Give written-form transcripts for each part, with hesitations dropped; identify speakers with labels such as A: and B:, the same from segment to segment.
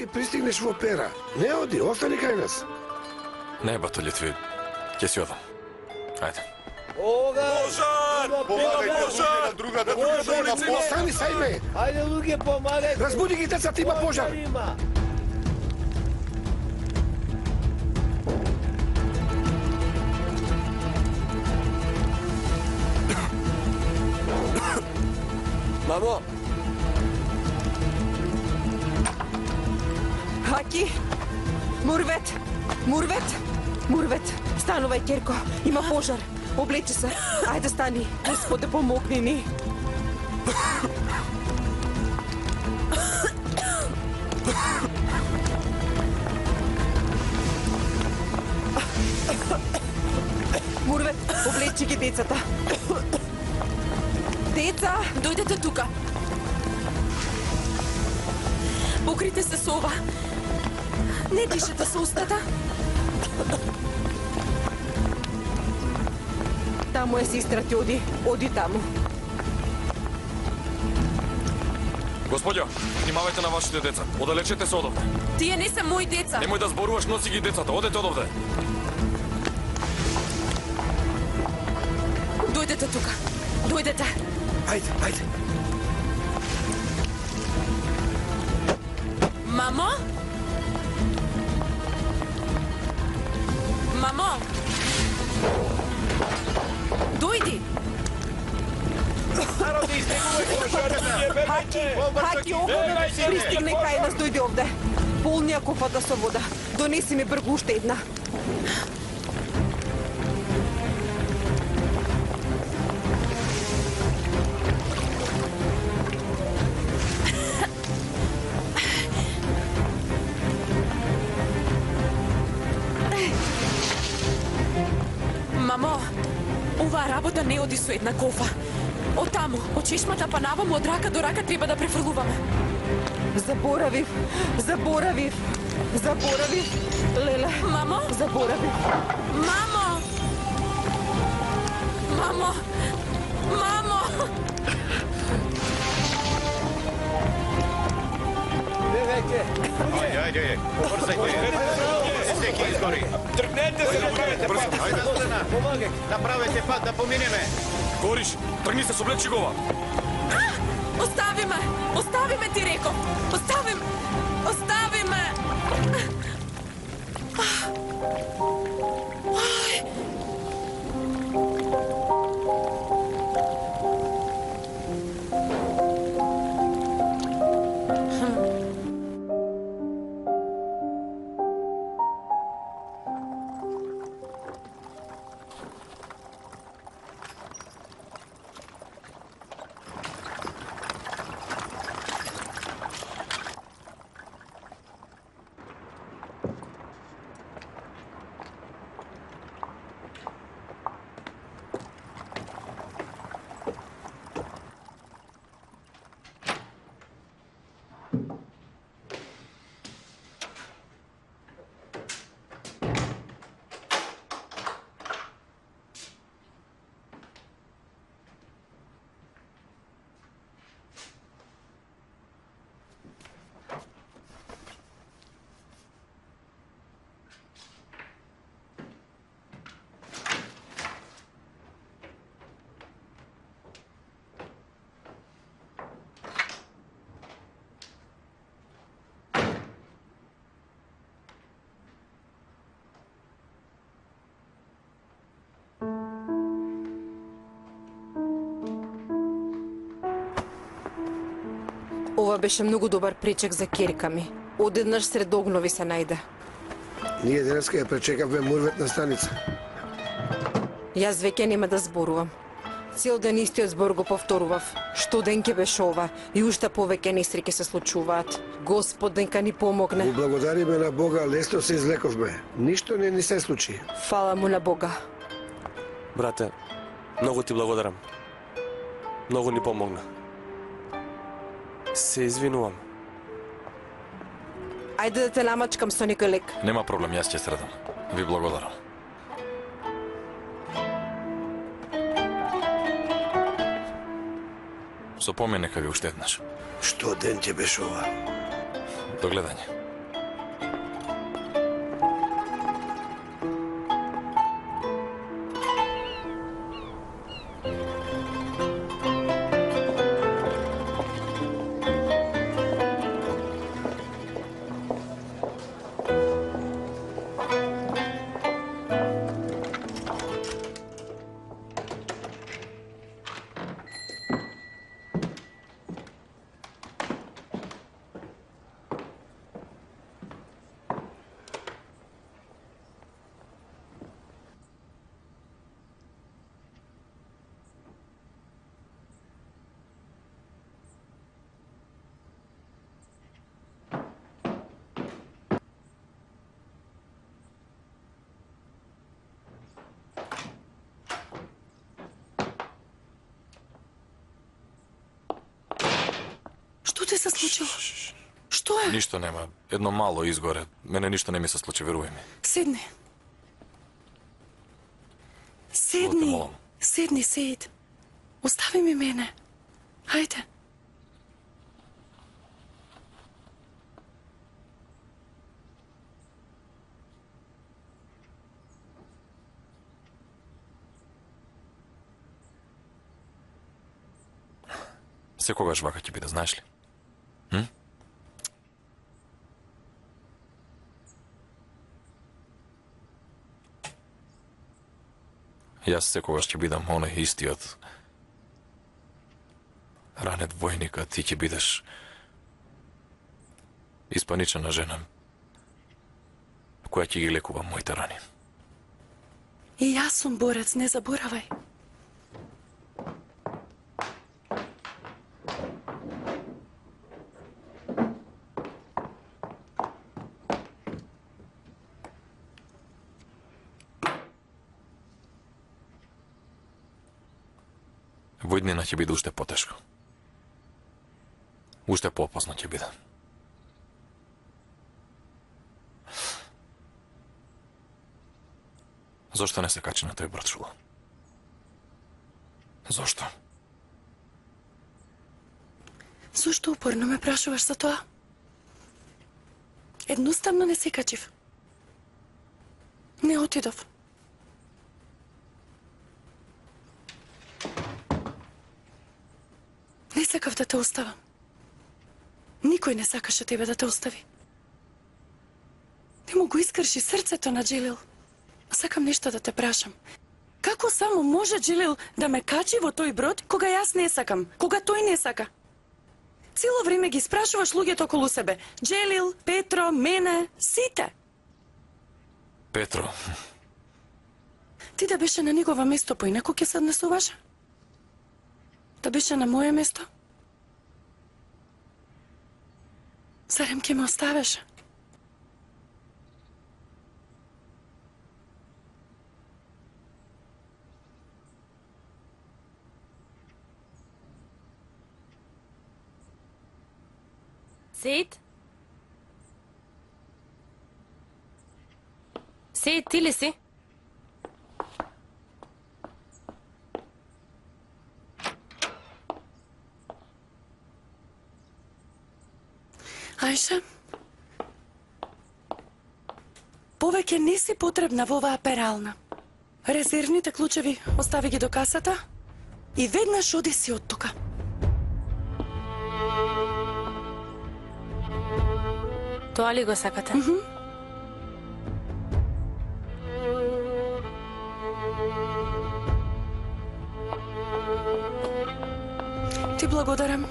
A: ќе пристигнеш во Пера. Не оди, остани кај нас.
B: Не, батолјетви, ќе си одам. Ајде.
C: Пожар! Помагај пожар! Другата улица има.
A: Остани сајме.
D: Ајде, луѓе, помагајте.
A: Разбуди ги децата, има пожар.
D: Мамо!
E: Хаки! Мурвет! Мурвет! Мурвет! Станувај, Керко! Има пожар! Облечи се! Ајде, стани! Господе, помогни ни! Мурвет, облечи ги децата! Деца!
F: Дојдете тука. Покрите се со ова. Не дишете со устата.
E: Таму е сестра ти, оди. Оди таму.
B: Господјо, внимавајте на вашите деца. Одалечете се одовде.
F: Тие не се мои деца.
B: Немој да зборуваш, носи ги децата. Одете одовде.
F: Дојдете тука. Дојдете.
A: Ајде, ајде.
F: Мамо? Мамо? Дојди.
E: Хаки, ово пристигне кај нас, дојди овде. Полни ја кофата со вода. Донеси ми бргу уште една.
F: Мамо, оваа работа не оди со една кофа. Од таму, од чешмата па наваму, од рака до рака треба да префрлуваме.
E: Заборавив. Леле.
F: Мамо?
E: Заборавив.
F: Мамо! Мамо! Мамо!
C: Ајде, побрзајте. Секи изгори.
D: Тргнете се,
C: Ајде,
D: помагај.
C: направете пат да поминеме.
B: Гориш, тргни се, соблечи го ова.
F: Остави ме! Остави ме, ти реков! Остави ме! Остави ме!
E: Ова беше многу добар пречек за керка ми. Одеднаш сред огнови се најде.
A: Ние денеска ја пречекавме Мурвет на станица.
E: Јас веќе нема да зборувам. Цел ден истиот збор го повторував. Што ден ќе беше ова и уште повеќе несреќи се случуваат. Господ нека ни помогне.
A: Му благодариме на Бога, лесно се излековме. Ништо не ни се случи.
E: Фала му на Бога.
G: Брате, многу ти благодарам. Многу ни помогна. Се извинувам.
E: Ајде да те намачкам со некој лек.
B: Нема проблем, јас ќе средам. Ви благодарам. Со помин нека ви уште еднаш.
A: Што ден ќе беше ова?
B: До гледање.
H: се случило? Што е?
B: Ништо нема. Едно мало изгоре. Мене ништо не ми се случи, верувај ми.
H: Седни. Седни.
B: молам.
H: Седни, Сеид. Остави ми мене. Хајде.
B: Секогаш вака ќе биде, знаеш ли? Јас секогаш ќе бидам оној истиот ранет војник, а ти ќе бидеш испаничена жена која ќе ги лекува моите рани.
H: И јас сум борец, не заборавај.
B: Во иднина ќе биде уште потешко. Уште поопасно ќе биде. Зошто не се качи на тој брод, Шула? Зошто?
H: Зошто упорно ме прашуваш за тоа? Едноставно не се качив. Не отидов. Не сакав да те оставам. Никој не сакаше тебе да те остави. Ти му го искрши срцето на Джилил. Сакам нешто да те прашам. Како само може Джилил да ме качи во тој брод, кога јас не сакам, кога тој не сака? Цело време ги спрашуваш луѓето околу себе. Джилил, Петро, мене, сите.
B: Петро,
H: Ти да беше на негова место, поинако ќе се однесуваш? Да беше на моје место? Зарем ќе ме оставеш?
I: Сеид? Сеид, ти ли си?
H: Ајша? Повеќе не си потребна во оваа перална. Резервните клучеви остави ги до касата и веднаш оди си од тука.
I: Тоа ли го сакате?
H: Ти благодарам.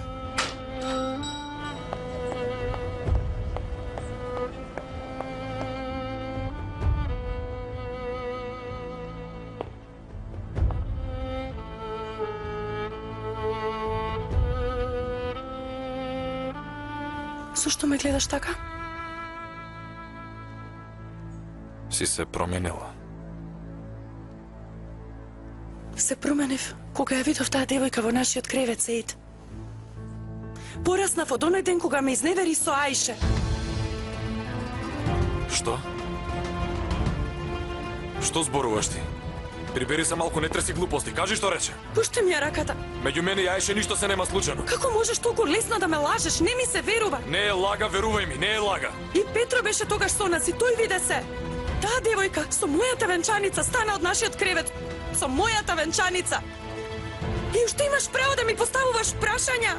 H: Зошто ме гледаш така?
B: си се променила.
H: Се променив кога ја видов таа девојка во нашиот кревет, Сеид. Пораснав од оној ден кога ме изневери со Ајше.
B: Што? Што зборуваш ти? Прибери се малку, не треси глупости. Кажи што рече.
H: Пушти ми ја раката.
B: Меѓу мене и Ајше ништо се нема случено.
H: Како можеш толку лесно да ме лажеш? Не ми се верува.
B: Не е лага, верувај ми, не е лага.
H: И Петро беше тогаш со нас и тој виде се. Таа девојка со мојата венчаница стана од нашиот кревет. Со мојата венчаница. И уште имаш право да ми поставуваш прашања.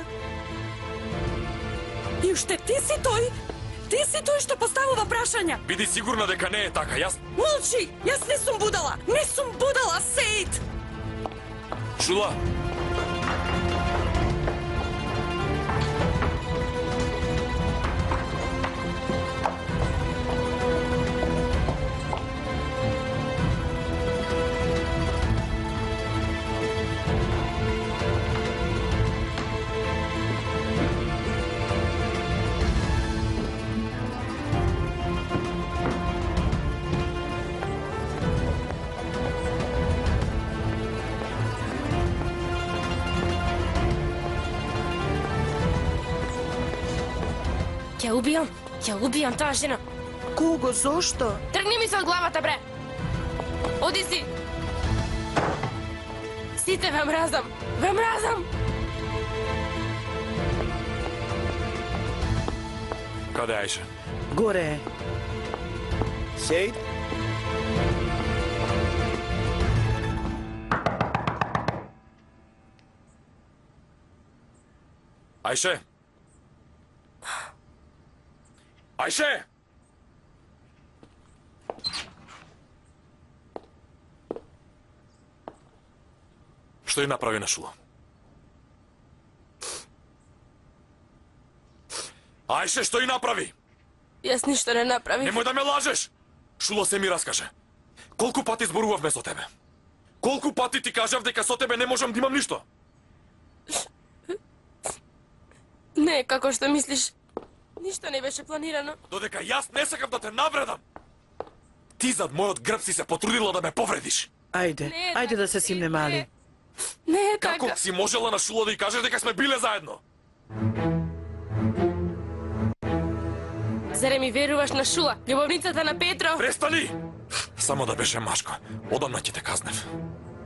H: И уште ти си тој што поставува прашања.
B: Биди сигурна дека не е така, јас...
H: Молчи! Јас не сум будала! Не сум будала, Сеид!
B: Шула!
I: Ја убијам таа жена.
H: Кого, зошто?
I: Тргни ми се од главата, бре. Оди си. Сите ве мразам. Ве мразам.
B: Каде Ајше?
H: Горе е.
D: Сейд?
B: Ајше? Ајше! Што ја направи на Шула? Ајше, што ја направи?
I: Јас ништо не направив.
B: Немој да ме лажеш! Шуло се ми раскаже. Колку пати зборувавме со тебе? Колку пати ти кажав дека со тебе не можам да имам ништо?
I: Не е како што мислиш. Ништо не беше планирано.
B: Додека јас не сакам да те навредам. Ти зад мојот грб си се потрудила да ме повредиш.
H: Ајде,
I: Не,
H: ајде да
I: така
H: се
I: не,
H: симне, мали.
I: Не е
B: Како
I: така.
B: си можела на Шуло да ја кажеш дека сме биле заедно?
I: Заре ми веруваш на Шула, љубовницата на Петро?
B: Престани! Само да беше машко. Одамна ќе те казнев.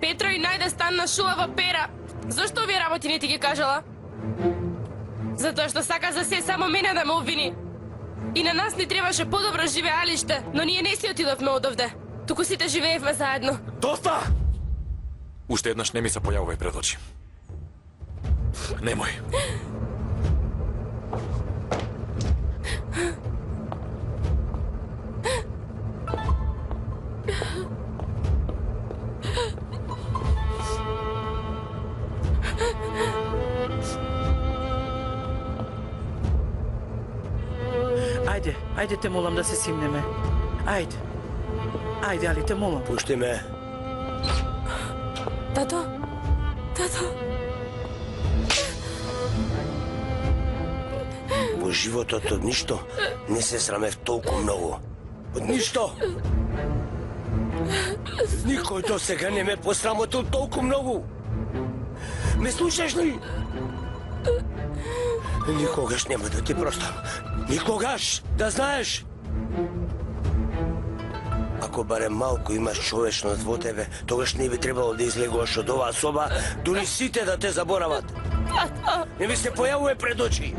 I: Петро и најде стан на Шула во Пера. Зошто овие работи не ти ги кажала? Затоа што сака за се само мене да ме обвини. И на нас ни требаше подобро живеалиште, но ние не си отидовме одовде. Туку сите живеевме заедно.
B: Доста! Уште еднаш не ми се појавувај пред очи. Немој.
H: Ајде, ајде те молам да се симнеме. Ајде. Ајде, али те молам.
D: Пушти ме.
I: Тато? Тато?
D: Во животот од ништо не се срамев толку многу. Од ништо. Никој до сега не ме посрамотил толку многу. Ме слушаш ли? Никогаш нема да ти простам. Никогаш, да знаеш. Ако барем малку имаш човечност во тебе, тогаш не би требало да излегуваш од оваа соба, дури сите да те заборават. Не ми се појавува пред очи.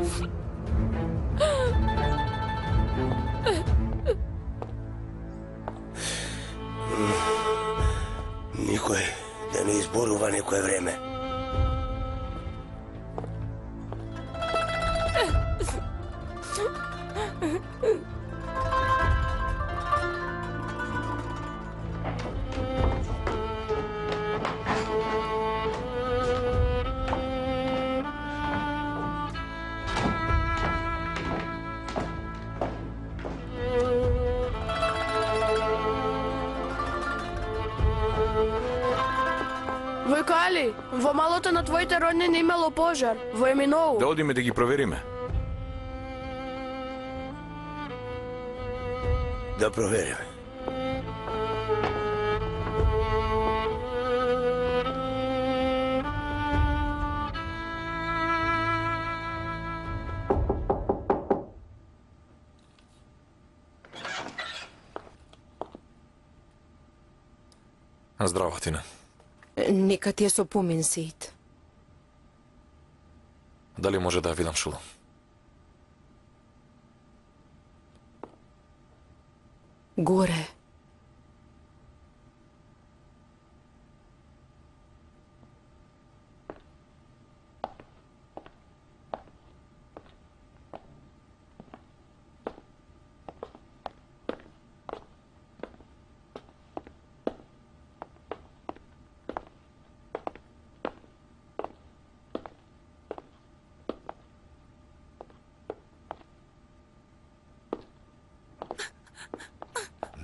D: Никој да не изборува некое време.
J: Војко Али, во малото на твоите роднини имало пожар, во Еминоу.
B: Да одиме да ги провериме.
D: Да провериме.
B: Здраво, Тина.
E: Нека ти е со помин, Сейд.
B: Дали може да ја видам Шула?
E: Горе.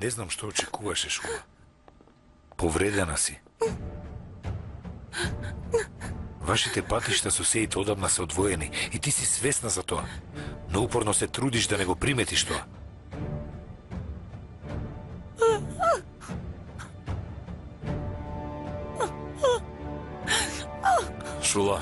C: Не знам што очекуваше, Шула. Повредена си. Вашите патишта со Сейд одамна се одвоени и ти си свесна за тоа. Но упорно се трудиш да не го приметиш тоа.
B: Шула.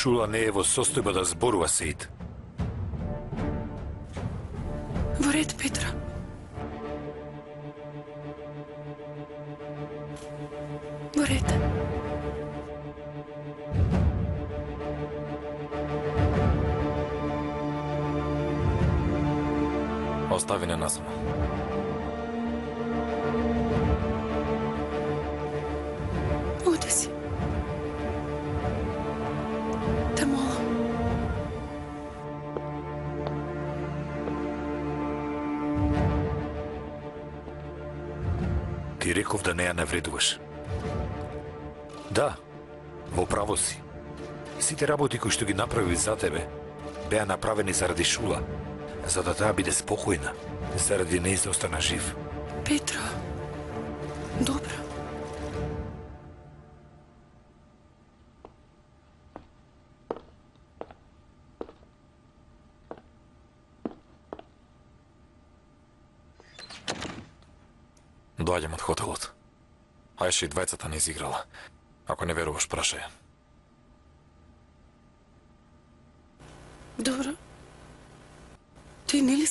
C: Шула не е во состојба да зборува, Сеид.
H: Во ред, Петро. Во ред.
B: Остави не насама.
H: Оди си. Те молам.
C: Ти реков да не ја навредуваш. Да, во право си. Сите работи кои што ги направи за тебе, беа направени заради Шула, за да таа биде спокојна, заради неј да остана жив.
H: Петро. Добро.
B: Доаѓам од хотелот. Ајше и двајцата не изиграла. Ако не веруваш, прашај.
H: Добро. Ти нели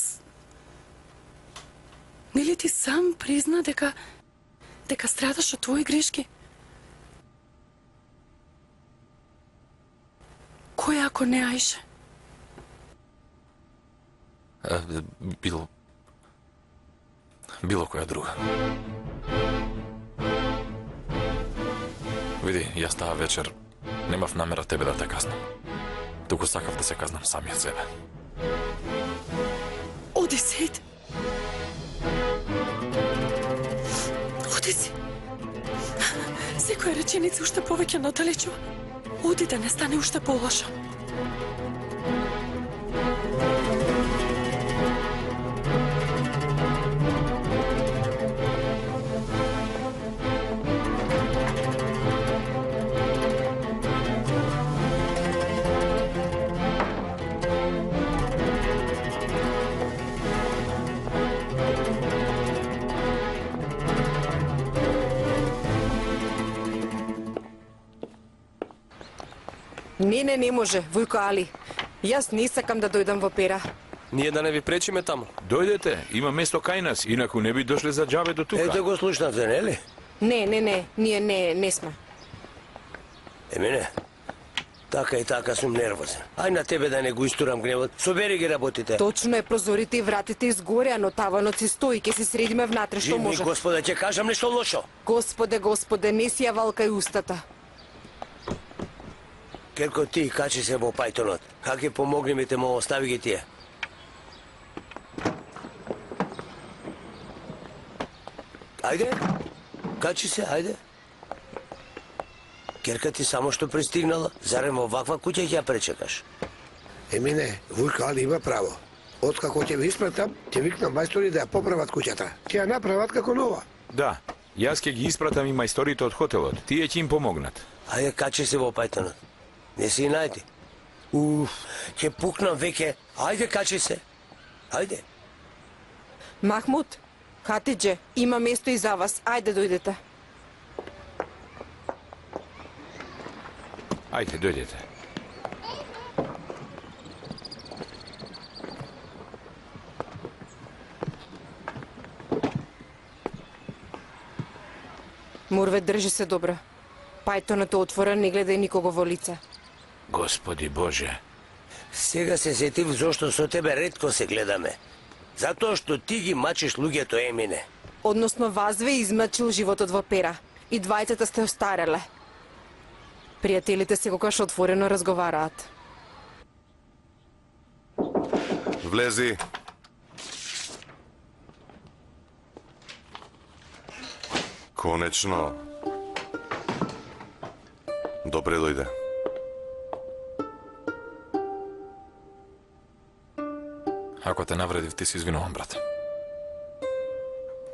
H: ти сам призна дека страдаш од твои грешки? Кој ако не Ајше?
B: Било која друга. Види, јас таа вечер немав намера тебе да те казнам. Туку сакав да се казнам самиот себе.
H: Оди, Сеид. Оди си. Секоја реченица уште повеќе надалечува. Оди да не стане уште полошо.
E: Не може, Војко Али. Јас не сакам да дојдам во Пера.
G: Ние да не ви пречиме таму.
K: Дојдете, има место кај нас, инаку не би дошле за џабе до тука.
D: Ете го слушнавте, нели?
E: Не, ние не сме.
D: Мене, така и така сум нервозен. Ај на тебе да не го истурам гневот. Собери ги работите.
E: Точно е, прозорите и вратите изгоре, но таванот си стои, ке се средиме внатре што
D: Живи,
E: може.
D: Господе, ќе кажам нешто лошо.
E: Господе, не си ја валкај устата.
D: Керко, ти качи се во пајтонот. Как ќе помогни ми те му остави ги тие? Ајде, качи се, ајде. Керка, ти само што пристигнала, зарем во ваква куќа ќе ја пречекаш?
A: Не, Војко Али има право. Откако ќе ви испратам, ќе викнам мајстори да ја поправат куќата. Ќе ја направат како нова.
K: Да, јас ќе ги испратам и мајсторите од хотелот. Тие ќе им помогнат.
D: Ајде, качи се во пајтонот. Не си најди. Ќе пукнам веќе. Ајде, качи се. Ајде.
E: Махмуд, Хатидже, има место и за вас. Ајде, дојдете.
K: Ајде, дојдете.
E: Мурвет, држи се добро. Пајтонот е отворен, не гледај никого во лице.
C: Господи Боже.
D: Сега се сетив зошто со тебе ретко се гледаме. Затоа што ти ги мачиш луѓето, Емине.
E: Односно, вас ве измачил животот во Пера. И двајцата сте остареле. Пријателите секогаш отворено разговараат.
L: Влези. Конечно. Добре дојде.
B: Ако те навредив, ти се извинувам, брат.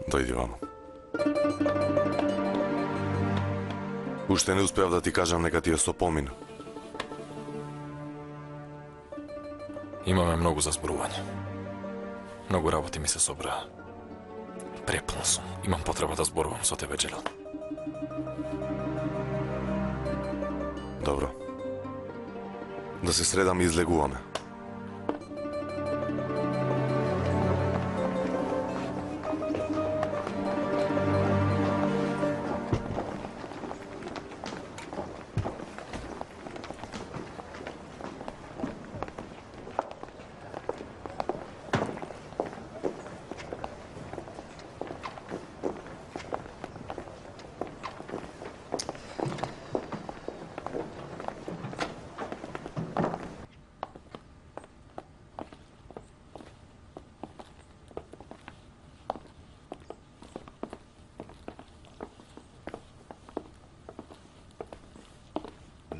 L: Дојди вамо. Уште не успеав да ти кажам нека ти ја сопомина.
B: Имаме многу за зборување. Многу работи ми се собраа. Препун сум. Имам потреба да зборувам со тебе, Джелил.
L: Добро. Да се средаме и излегуваме.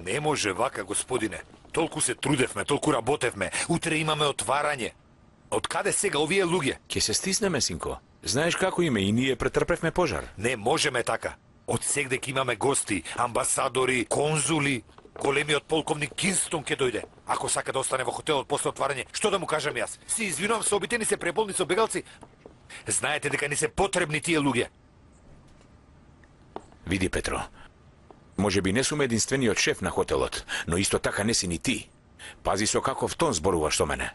C: Не може вака, господине. Толку се трудевме, толку работевме. Утре имаме отварање. Од каде сега овие луѓе?
K: Ќе се стиснеме, синко. Знаеш како име и ние претрпевме пожар.
C: Не можеме така. Од сегдек имаме гости, амбасадори, конзули. Големиот полковник Кинстон ќе дојде. Ако сака да остане во хотелот после отварање, што да му кажам јас? Си извинувам се, обитени се преболни со бегалци. Знаете дека ни се потребни тие луѓе.
K: Види, Петро. Може би не сум единствениот шеф на хотелот, но исто така не си ни ти. Пази со каков тон зборуваш со мене.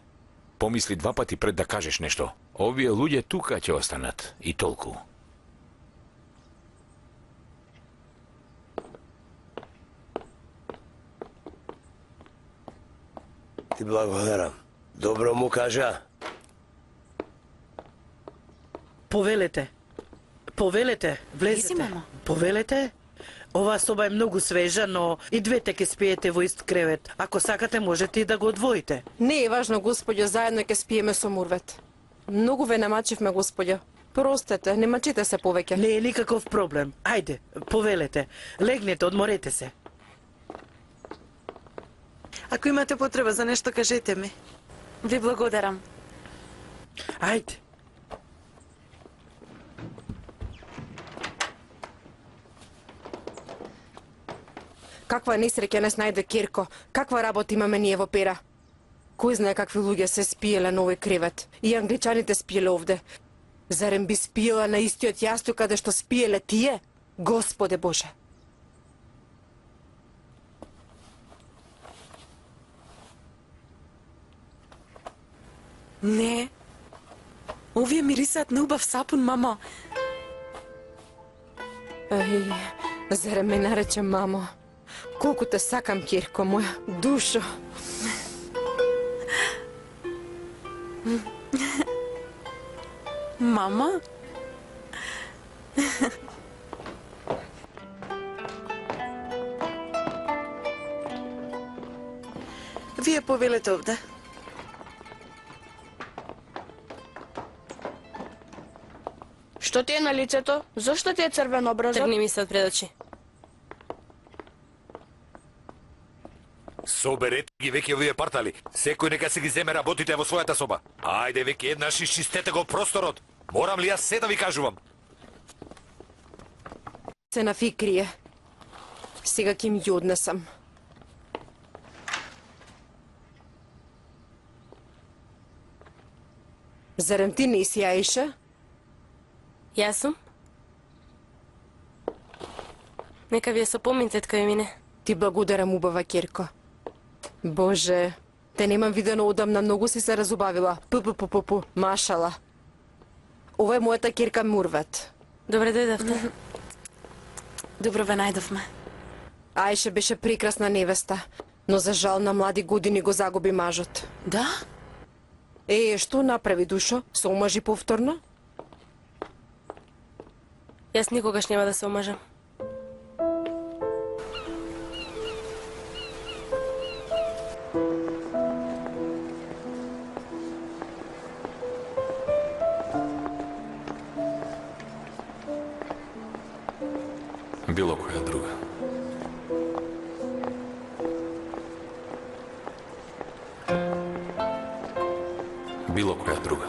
K: Помисли два пати пред да кажеш нешто. Овие луѓе тука ќе останат. И толку.
D: Ти благодарам. Добро му кажа.
M: Повелете. Повелете, влезете.
H: мамо.
M: Повелете. Оваа соба е многу свежа, но и двете ќе спиете во ист кревет. Ако сакате, можете и да го одвоите.
E: Не е важно, господјо, заедно ќе спиеме со Мурвет. Многу ве намачивме, господјо. Простете, не мачите се повеќе.
M: Не е никаков проблем. Ајде, повелете. Легнете, одморете се.
H: Ако имате потреба за нешто, кажете ми. Ви благодарам.
M: Ајде.
E: Каква несреќа не најде Кирко. Каква работа имаме ние во Пера? Кој знае какви луѓе се спиеле на овој кревет? И англичаните спиеле овде. Зарем би спиела на истиот јасток каде што спиеле тие? Господе Боже!
H: Не. Овие мирисаат на убав сапун, мамо.
E: Ај, зарем ме нарече мамо? Колку те сакам, Кирко, моја душо.
H: Мама? Вие повелете овде.
J: Што ти е на лицето? Зошто ти е црвен образот?
I: Тргни ми се од пред очи.
C: Соберете ги веќе овие партали. Секој нека се ги земе работите во својата соба. Ајде веќе еднаш исчистете го просторот. Морам ли јас се да ви кажувам?
E: Се на фикрие. Сега ќе им ја однесам. Зарем ти не си Аиша?
I: Јас сум? Нека ви е со поминтет кој мине.
E: Ти благодарам, убава Кирко. Боже, те немам видено одамна, многу си се разубавила. Пу, машала. Ова е мојата Кирка Мурвет.
I: Добре дојдовте.
H: Добро ве најдовме.
E: Аиша беше прекрасна невеста, но за жал на млади години го загуби мажот.
H: Да?
E: Што направи, душо? Се омажи повторно?
I: Јас никогаш нема да се омажам.
B: Било која друга. Било која друга.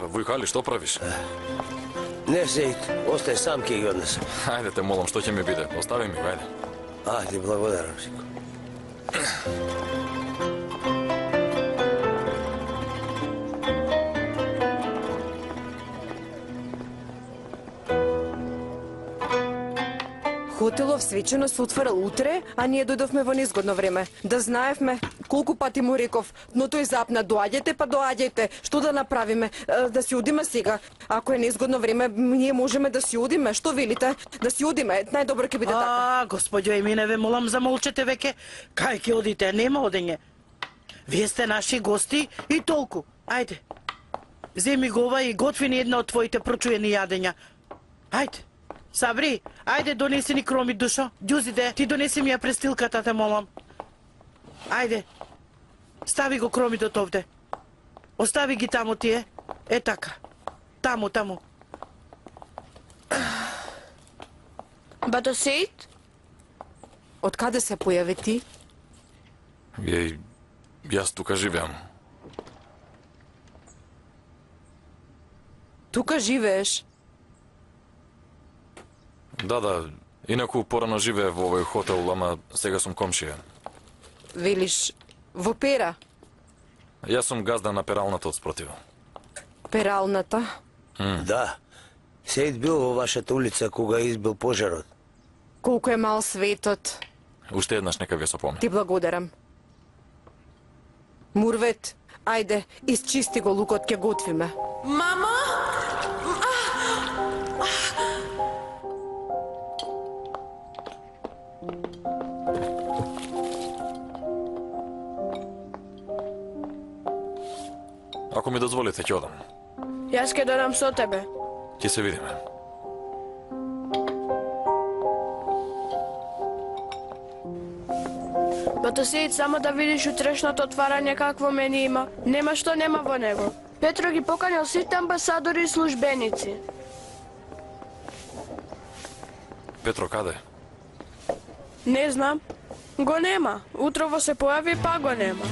B: Вујкали, што правиш?
D: Не, Сеид, остај сам, ке ги однесам.
B: Ајде те молам, што ќе ми биде? Остави ми, ајде.
D: Ајде, благодарам, сико.
E: Хотелов свечено се отварал утре, а ние дојдовме во незгодно време. Да знаевме, колку пати му реков, но тој запна, доаѓајте па доаѓајте, што да направиме, да си одиме сега. Ако е незгодно време, ние можеме да си одиме, што велите? Да си одиме, најдобро ќе биде така.
M: Господјо Емине, ве молам, замолчете веќе. Кај ќе одите, нема одење. Вие сте наши гости и толку. Ајде, земи го ова и готви ни една од твоите прочуени јадења. Ајде. Сабри, ајде донеси ни кромит, душо. Ѓузиде, ти донеси ми ја престилката, те молам. Ајде, стави го кромитот овде. Остави ги таму тие. Е така. Таму, таму.
J: Бато Сеид?
E: Од каде се појави ти?
B: Јас тука живеам.
E: Тука живееш?
B: Да, инаку порано живее во овој хотел, ама сега сум комшија.
E: Велиш, во Пера?
B: Јас сум газда на пералната од спротива.
E: Пералната?
D: Да. Сеид бил во вашата улица кога избил пожарот.
E: Колку е мал светот.
B: Уште еднаш нека ви сопомни.
E: Ти благодарам. Мурвет, ајде, исчисти го лукот, ќе готвиме.
F: Мама?
B: Ако ми дозволите, ќе одам.
J: Јас ќе додам со тебе.
B: Ќе се видиме.
J: Бато Сеид, само да видиш утрешното отварање какво мене има. Нема што нема во него. Петро ги поканил сите амбасадори и службеници.
B: Петро, каде?
J: Не знам. Го нема. Утрово се појави, па го нема.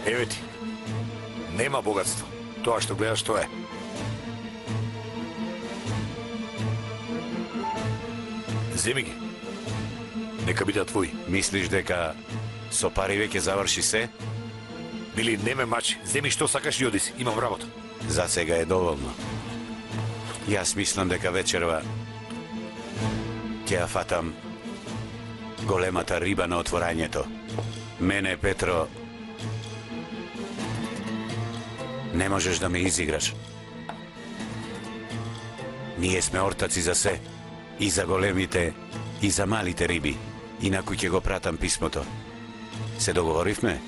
C: Еве ти. Нема богатство. Тоа што гледаш, тоа е. Земи ги. Нека бидат твои.
N: Мислиш дека со пари веќе заврши се?
C: Били, не ме мачи. Земи што сакаш и одиси. Имам работа.
N: За сега е доволно. Јас мислам дека вечерва ќе ја фатам големата риба на отворањето. Мене, Петро, не можеш да ме изиграш. Ние сме ортаци за се. И за големите, и за малите риби. Инаку ќе го пратам писмото. Се договоривме?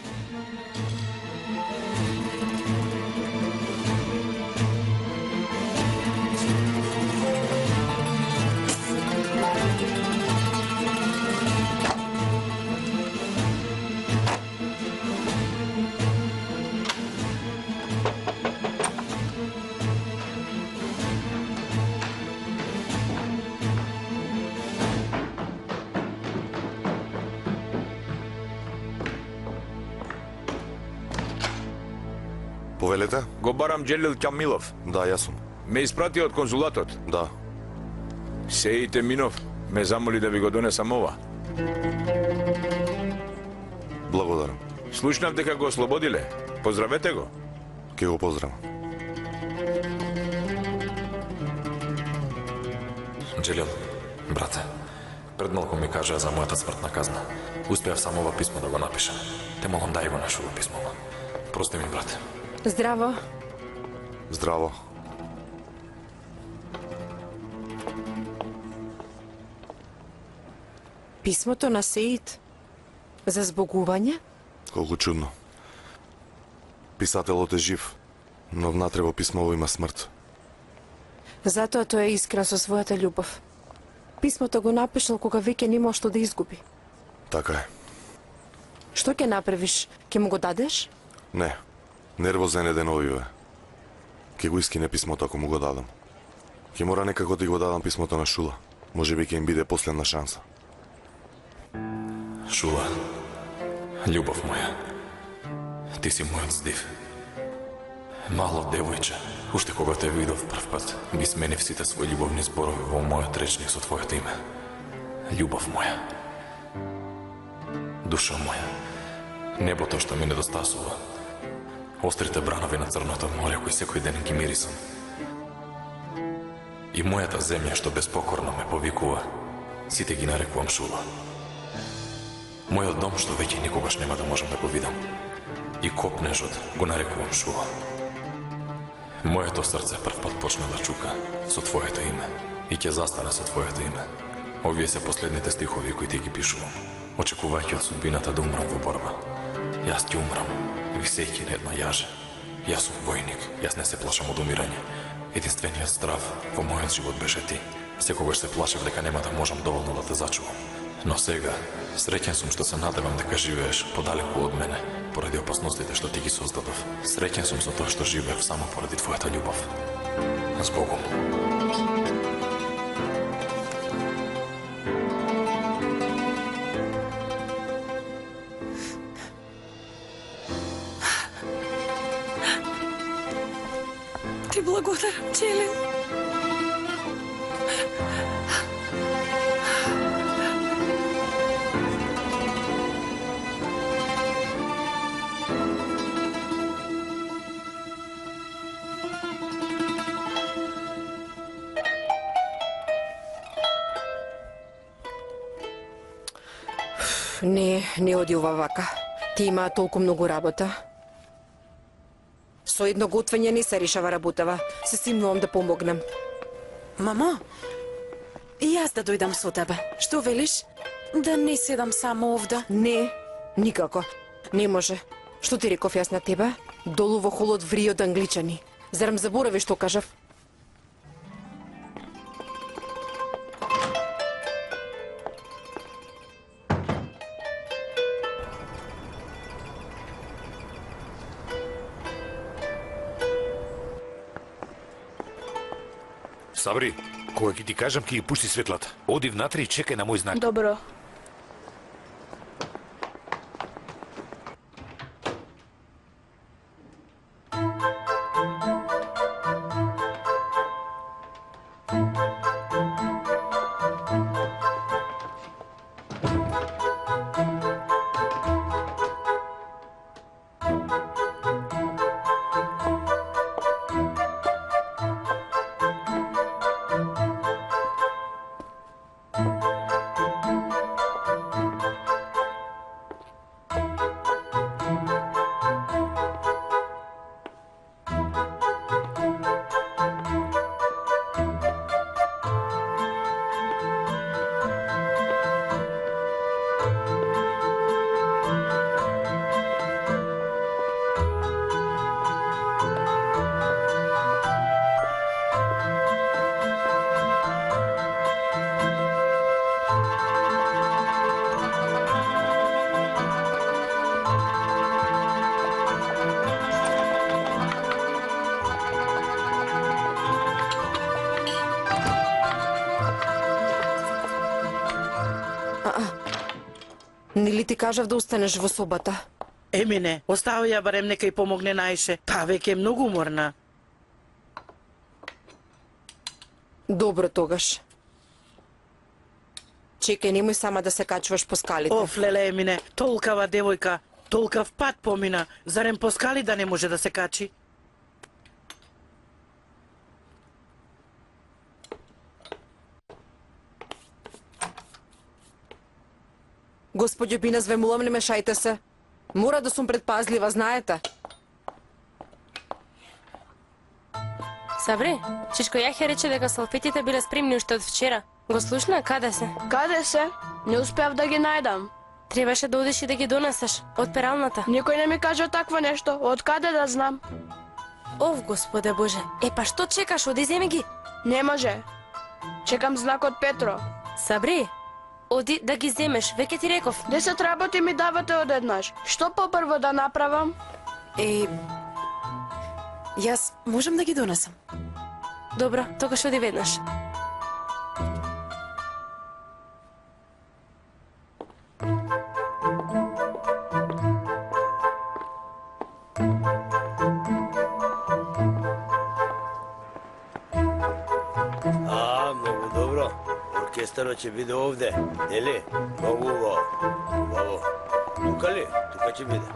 L: Повелете?
K: Го барам Джелил Камилов.
L: Да, јас сум.
K: Ме испрати од конзулатот.
L: Да.
K: Сеид Еминов ме замоли да ви го донесам ова.
L: Благодарам.
K: Слушнав дека го ослободиле. Поздравете го.
L: Ке го поздравам.
B: Джелил, брате, пред малку ми кажа за мојата смртна казна. Успеав само ова писмо да го напишам. Те молам дај го нашо писмо. Прости ми, брате.
E: Здраво.
L: Здраво.
E: Писмото на Сеид за збогување?
L: Колку чудно. Писателот е жив, но внатре во писмово има смрт.
E: Затоа тој е искрен со својата љубов. Писмото го напишал кога веќе нема што да изгуби.
L: Така е.
E: Што ќе направиш? Ќе му го дадеш?
L: Не. Нервозен е деновиве. Ке го искине писмото ако му го дадам. Ке мора некако да го дадам писмото на Шула. Може би ќе им биде последна шанса.
B: Шула, љубов моја, ти си мојот здив. Мало девојче, уште кога те видов прв пат, ги сменив сите своји љубовни зборови во мојот речник со твоето име. Љубов моја. Душа моја. Небото што ми недостасува. Острите бранови на Црното море кои секој ден ги мирисам. И мојата земја што безпокорно ме повикува, сите ги нарекувам Шула. Мојот дом што веќе никогаш нема да можам да го видам. И копнежот го нарекувам Шула. Моето срце прв пат почна да чука со твоето име и ќе застане со твоето име. Овие се последните стихови кои ти ги пишувам, очекувајќи од судбината да умрам во борба. Јас ќе умрам, висејќи на едно јаже. Јас сум војник, јас не се плашам од умирање. Единствениот страв во мојот живот беше ти. Секогаш се плашев дека нема да можам доволно да те зачувам. Но сега, среќен сум што се надевам дека живееш подалеку од мене, поради опасностите што ти ги создадов. Среќен сум со тоа што живеев само поради твојата љубов. Збогом.
H: Ти благодарам, Джилил.
E: Не оди ова вака. Ти има толку многу работа. Со едно готвење не се решава работава. Се симнувам да помогнем.
F: Мамо, и јас да дојдам со тебе. Што велиш? Да не седам само овде?
E: Не, никако. Не може. Што ти реков јас на тебе? Долу во холот ври од англичани. Зарем заборави што кажав?
C: Сабри, кога ќе ти кажам, ќе ги пушти светлата. Оди внатре и чекај на мој знак.
J: Добро.
E: Нели ти кажав да останеш во собата?
M: Не, остави ја барем нека и помогне најше. Таа веќе е многу уморна.
E: Добро тогаш. Чекај, немој сама да се качуваш по скалите.
M: Оф, леле, Емине, толкава девојка, толкав пат помина. Зарем по скали да не може да се качи?
E: Господјо Бина, звемулам, не мешајте се. Мора да сум предпазлива, знаете.
I: Сабри, чичко Јахја рече дека салфетите биле спремни уште од вчера. Го слушна? Каде се?
J: Каде се? Не успеав да ги најдам.
I: Требаше да одиш и да ги донесеш од пералната.
J: Никој не ми кажа такво нешто. Од каде да знам?
I: Ов, Господе Боже. Па што чекаш? Оди земи ги.
J: Не може. Чекам знак од Петро.
I: Сабри, Оди да ги земеш, веќе ти реков.
J: 10 работи ми давате одеднаш. Што попрво да направам?
F: Јас можам да ги донесам.
I: Добро, тогаш оди веднаш.
D: Многу добро. Оркестарот ќе биде овде, нели? Многу убаво. Убаво. Тука ли? Тука ќе биде.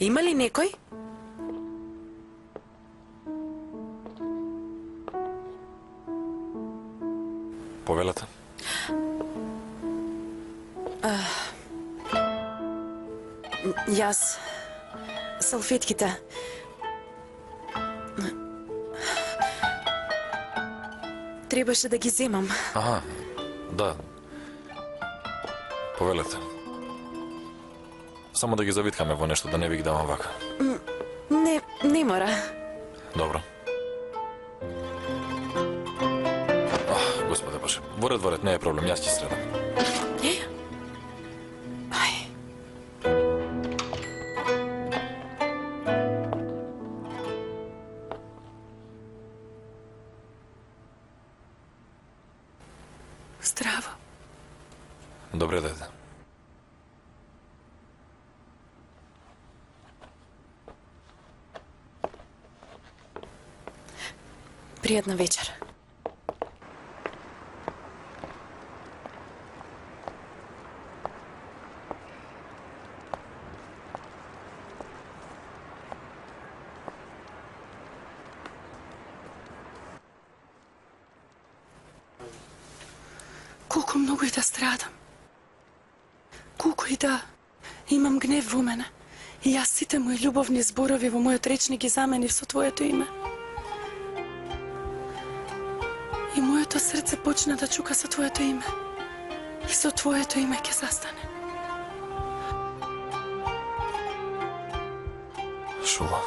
F: Има ли некој?
B: Повелата?
F: Јас... салфетките. Требаше да ги земам.
B: Аха, да. Повелете. Само да ги завиткаме во нешто, да не ви ги давам вака.
F: Не мора.
B: Добро. Господе Боже, воред, не е проблем, јас ќе средам.
H: Здраво.
B: Добре, дете.
F: Пријатна вечер.
H: Колку многу и да страдам. Колку и да имам гнев во мене. И јас сите мои љубовни зборови во мојот речник ги заменив со Твоето име. И моето срце почна да чука со Твоето име. И со Твоето име ќе застане.
B: Шула.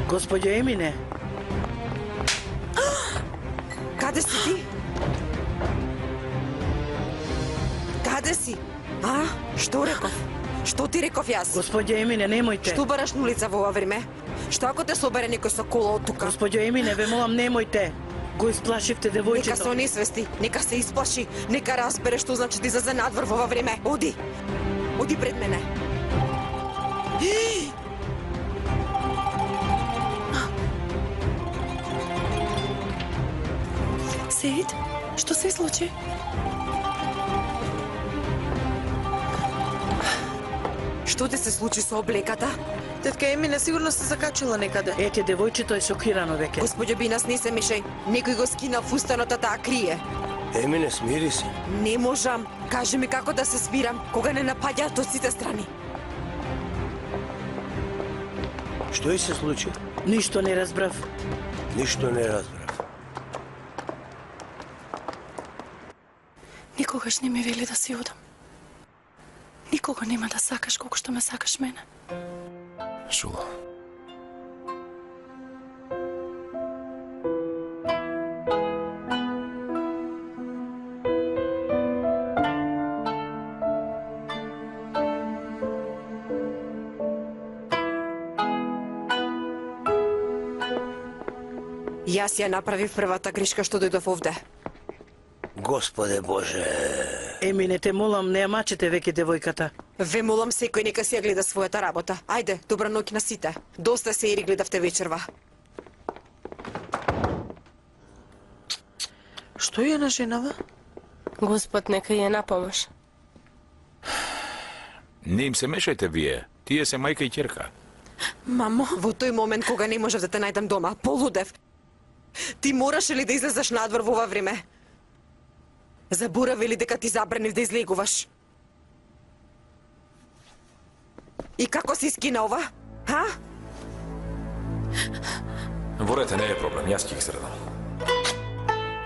M: Господјо Емине.
E: Каде си ти? Каде си? Што реков? Што ти реков јас?
M: Господјо Емине, немојте.
E: Што бараш на улица во ова време? Што ако те собере некој со кола од тука?
M: Господјо Емине, ве молам, немојте. Го исплашивте девојчето.
E: Нека се онесвести, нека се исплаши, нека разбере што значи да излезе надвор во ова време. Оди! Оди пред мене.
H: Сеид, што се случи?
E: Што ти се случи со облеката?
M: Тетка Емине сигурно се закачила некаде. Ете, девојчето е шокирано веќе.
E: Господјо Бинас, не се мешај. Некој го скина фустанот, а таа крие.
D: Емине, смири се.
E: Не можам. Кажи ми како да се смирам, кога не напаѓаат од сите страни.
D: Што и се случи?
M: Ништо не разбрав.
D: Ништо не разбрав.
H: Никогаш не ми вели да си одам. Никога нема да сакаш колку што ме сакаш мене.
B: Шула.
E: Јас ја направив првата грешка што дојдов овде.
D: Господе Боже.
M: Емине, те молам, не ја мачете веќе девојката.
E: Ве молам секој нека си ја гледа својата работа. Ајде, добра ноќ на сите. Доста се ери гледавте вечерва.
M: Што е на женава?
I: Господ нека ја напомош.
K: Не им се мешајте вие. Тие се мајка и ќерка.
E: Мамо, во тој момент кога не можев да те најдам дома, полудев. Ти мораше ли да излезеш надвор во ова време? Заборави ли дека ти забранив да излегуваш? И како си скина ова? Ха?
B: Ворете не е проблем, јас ќе ги средам.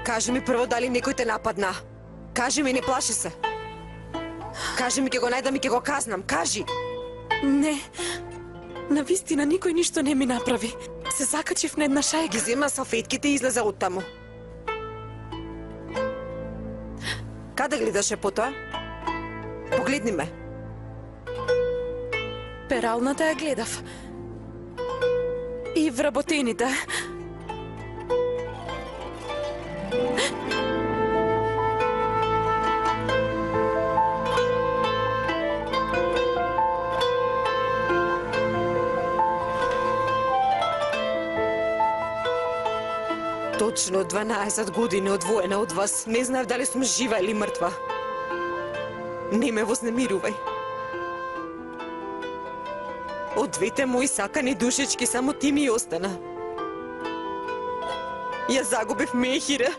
E: Кажи ми прво дали некој те нападна. Кажи ми, не плаши се. Кажи ми, ќе го најдам и ќе го казнам. Кажи.
F: Не. Навистина никој ништо не ми направи. Се закачив на една шајка.
E: Ги зема салфетките и излезе оттаму. Каде гледаше потоа? Погледни ме.
F: Пералната ја гледав. И вработените.
E: Точно 12 години одвоена од вас. Не знаев дали сум жива или мртва. Не ме вознемирувај. Од двете мои сакани душечки само ти ми остана. Ја загубив Мехире.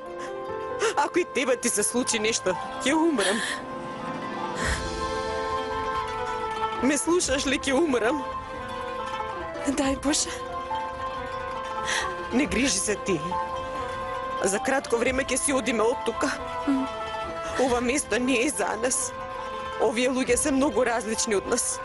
E: Ако и тебе ти се случи нешто, ќе умрам. Ме слушаш ли, ќе умрам?
F: Дај Боже.
E: Не грижи се ти. За кратко време ќе си одиме од тука. Ова место не е за нас. Овие луѓе се многу различни од нас.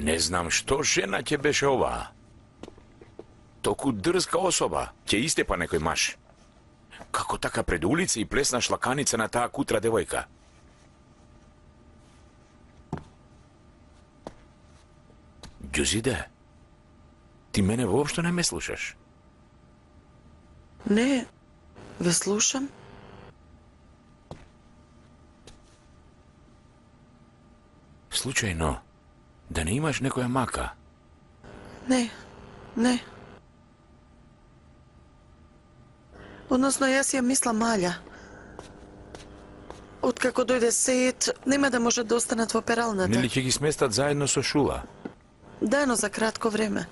K: Не знам што жена ќе беше оваа. Толку дрзка особа, ќе истепа некој маж. Како така пред улица и плесна шлаканица на таа кутра девојка? Ѓузиде, ти мене воопшто не ме слушаш.
M: Не, ве слушам.
K: Случајно, да не имаш некоја мака?
M: Не, не. Односно, јас ја мислам Маља. Откако дојде Сеет, нема да можат да останат во пералната.
K: Нели ќе ги сместат заедно со Шула?
M: Да, но за кратко време.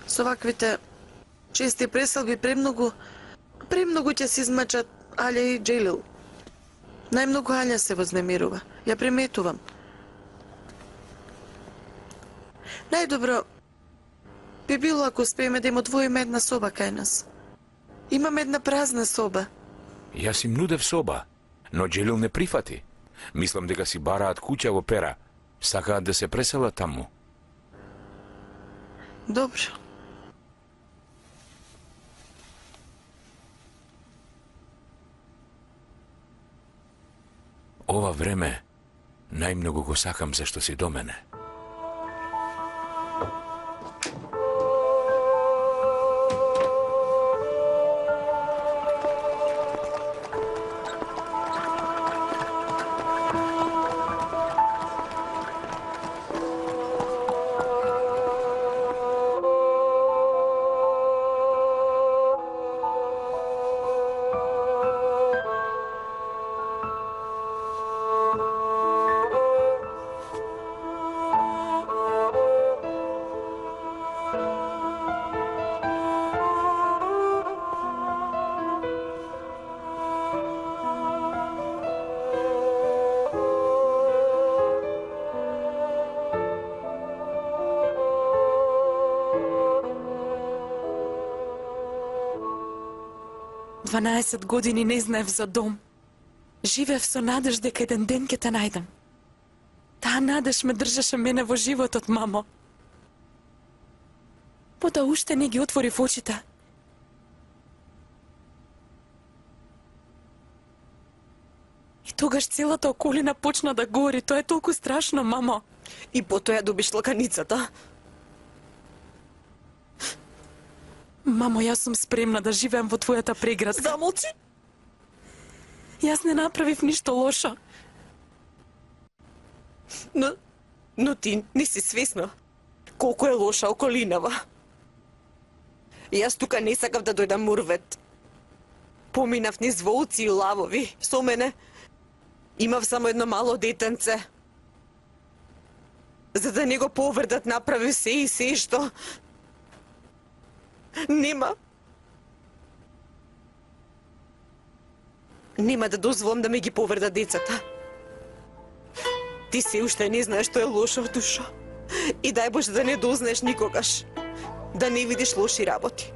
M: Со ваквите чести преселби премногу ќе се измачат Аља и Джелил. Најмногу Аља се вознемирува. Ја приметувам. Најдобро би било ако успееме да им одвоиме една соба кај нас. Имаме една празна соба.
K: Јас им нудев соба, но Джелил не прифати. Мислам дека си бараат куќа во Пера Сакаат да се преселат таму.
H: Добро.
K: Ова време најмногу го сакам зашто си до мене.
F: Дванаесет години не знаев за дом. Живеев со надеж дека еден ден ќе те најдам. Таа надеж ме држеше мене во животот, мамо. Пода уште не ги отворив очите. И тогаш целата околина почна да гори. Тоа е толку страшно, мамо.
E: И потоа ја добиш лаканицата.
F: Мамо, јас сум спремна да живеам во твојата преградка.
E: Замолчи!
F: Јас не направив ништо лошо.
E: Но ти не си свесна колку е лоша околинава. Јас тука не сакав да дојдам мурвет. Поминав низ волци и лавови. Со мене имав само едно мало детенце. За да не го повредат, направив се и се што... Нема да дозволам да ми ги повредат децата. Ти се уште не знаеш што е лошо, душо. И дај Боже да не дознаеш никогаш. Да не видиш лоши работи.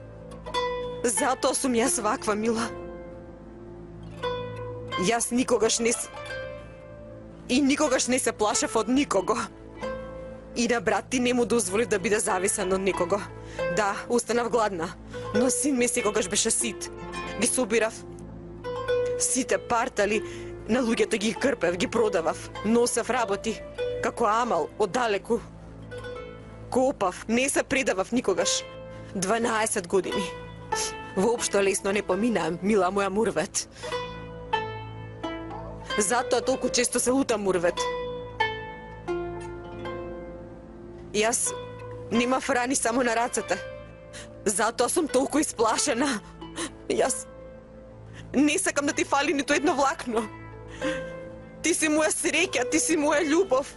E: Затоа сум јас ваква, мила. Јас никогаш не се плашев од никого. И на брат ти не му дозволив да биде зависен од никого. Да, останав гладна, но син ми секогаш беше сит. Ги собирав сите партали, на луѓето ги крпев, ги продавав, носев работи, како амал, оддалеку. Копав, не се предавав никогаш. 12 години. Воопшто лесно не поминаам, мила моја мурвет. Затоа толку често се лутам мурвет. Јас немав рани само на рацете. Затоа сум толку исплашена. Јас не сакам да ти фали ниту едно влакно. Ти си моја среќа, ти си моја љубов.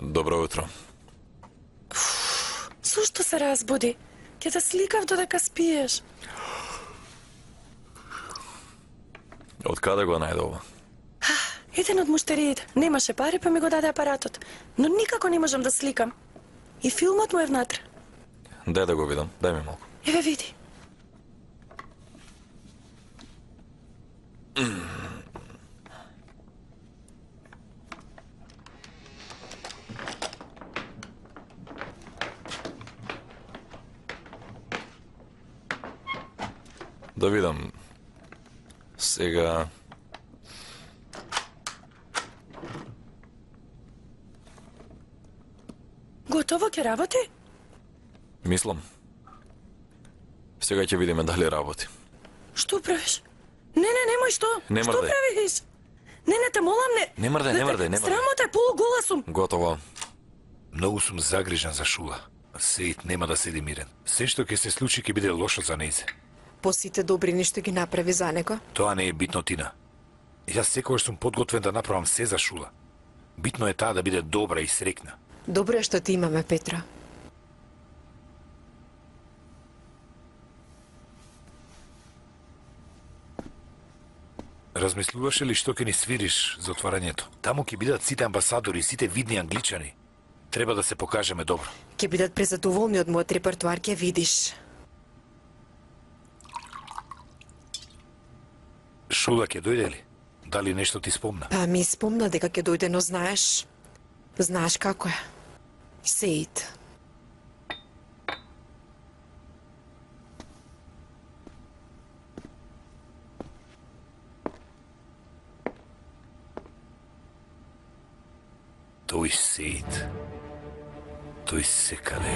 B: Добро утро.
H: Зошто се разбуди? Ќе те сликав додека спиеш.
B: Од каде го најде ова?
H: Еден од муштериите. Немаше пари, па ми го даде апаратот. Но никако не можам да сликам. И филмот му е внатре.
B: Дај да го видам, дај ми малку.
H: Еве види.
B: Да видам. Сега...
H: Готово ќе работи?
B: Мислам. Сега ќе видиме дали работи.
H: Што правиш? Не, немој што?
B: Не
H: Што
B: мрдај.
H: правиш? Не, те молам, не.
B: Не мрдај.
H: Срамота е, полугола сум.
B: Готово.
C: Многу сум загрижен за Шула. Сеит нема да седи мирен. Се што ќе се случи ќе биде лошо за нејзе.
E: По сите добрини што ги направи за него.
C: Тоа не е битно, Тина. Јас секогаш сум подготвен да направам се за Шула. Битно е таа да биде добра и срекна.
E: Добро е што ти имаме, Петра.
C: Размислуваше ли што ќе ни свириш за отварањето? Таму ќе бидат сите амбасадори, сите видни англичани. Треба да се покажеме добро.
E: Ќе бидат презадоволни од мојот репертуар, ќе видиш.
C: Шула ќе дојде ли? Дали нешто ти спомна?
E: Па ми спомна дека ќе дојде, но знаеш како е. Сеит.
C: Тој Сеит. Тој секаде.